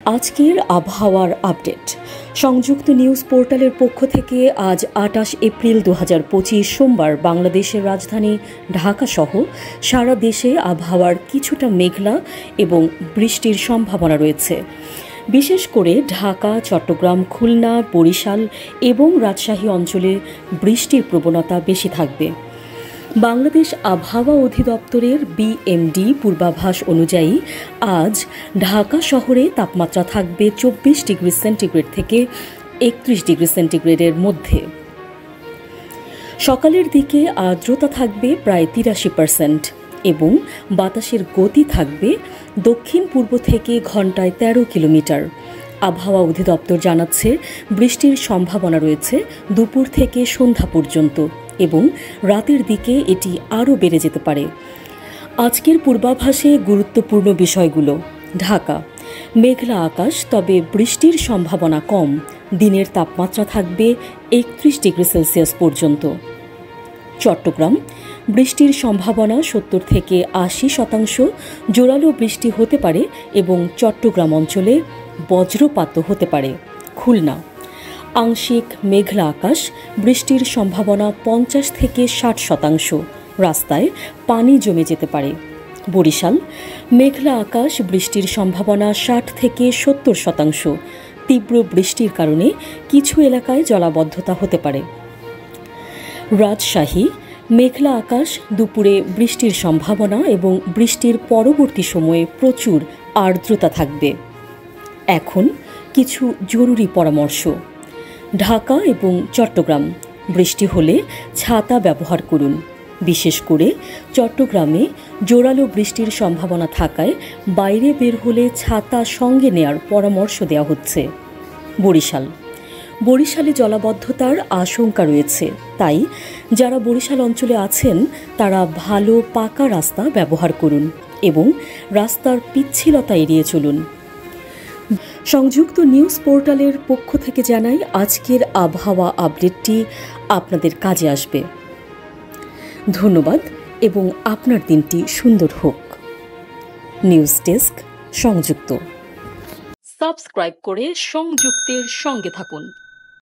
আজকের আবহাওয়ার আপডেট সংযুক্ত নিউজ পোর্টালের পক্ষ থেকে আজ ২৮ এপ্রিল ২০২৫ সোমবার বাংলাদেশের রাজধানী ঢাকা সহ সারা দেশে আবহাওয়ার কিছুটা মেঘলা এবং বৃষ্টির সম্ভাবনা রয়েছে। বিশেষ করে ঢাকা, চট্টগ্রাম, খুলনা, বরিশাল এবং রাজশাহী অঞ্চলে বৃষ্টির প্রবণতা বেশি থাকবে। বাংলাদেশ আবহাওয়া অধিদপ্তরের বিএমডি পূর্বাভাস অনুযায়ী আজ ঢাকা শহরে তাপমাত্রা থাকবে ২৪ ডিগ্রি সেন্টিগ্রেড থেকে ৩১ ডিগ্রি সেন্টিগ্রেডের মধ্যে। সকালের দিকে আর্দ্রতা থাকবে প্রায় ৮৩% এবং বাতাসের গতি থাকবে দক্ষিণ পূর্ব থেকে ঘন্টায় ১৩ কিলোমিটার। আবহাওয়া অধিদপ্তর জানাচ্ছে বৃষ্টির সম্ভাবনা রয়েছে দুপুর থেকে সন্ধ্যা পর্যন্ত এবং রাতের দিকে এটি আরও বেড়ে যেতে পারে। আজকের পূর্বাভাসে গুরুত্বপূর্ণ বিষয়গুলো: ঢাকা মেঘলা আকাশ, তবে বৃষ্টির সম্ভাবনা কম। দিনের তাপমাত্রা থাকবে ৩১ ডিগ্রি সেলসিয়াস পর্যন্ত। চট্টগ্রাম বৃষ্টির সম্ভাবনা ৭০ থেকে ৮০%। জোরালো বৃষ্টি হতে পারে এবং চট্টগ্রাম অঞ্চলে বজ্রপাতও হতে পারে। খুলনা আংশিক মেঘলা আকাশ, বৃষ্টির সম্ভাবনা ৫০ থেকে ৬০%। রাস্তায় পানি জমে যেতে পারে। বরিশাল মেঘলা আকাশ, বৃষ্টির সম্ভাবনা ৬০ থেকে ৭০%। তীব্র বৃষ্টির কারণে কিছু এলাকায় জলাবদ্ধতা হতে পারে। রাজশাহী মেঘলা আকাশ, দুপুরে বৃষ্টির সম্ভাবনা এবং বৃষ্টির পরবর্তী সময়ে প্রচুর আর্দ্রতা থাকবে। এখন কিছু জরুরি পরামর্শ। ঢাকা এবং চট্টগ্রাম বৃষ্টি হলে ছাতা ব্যবহার করুন। বিশেষ করে চট্টগ্রামে জোরালো বৃষ্টির সম্ভাবনা থাকায় বাইরে বের হলে ছাতা সঙ্গে নেয়ার পরামর্শ দেওয়া হচ্ছে। বরিশালে জলাবদ্ধতার আশঙ্কা রয়েছে, তাই যারা বরিশাল অঞ্চলে আছেন তারা ভালো পাকা রাস্তা ব্যবহার করুন এবং রাস্তার পিচ্ছিলতা এড়িয়ে চলুন। সংযুক্ত নিউজ পোর্টালের পক্ষ থেকে জানাই আজকের আবহাওয়া আপডেটটি আপনাদের কাজে আসবে। ধন্যবাদ এবং আপনার দিনটি সুন্দর হোক। নিউজ ডেস্ক, সংযুক্ত। সাবস্ক্রাইব করে সংযুক্তের সঙ্গে থাকুন।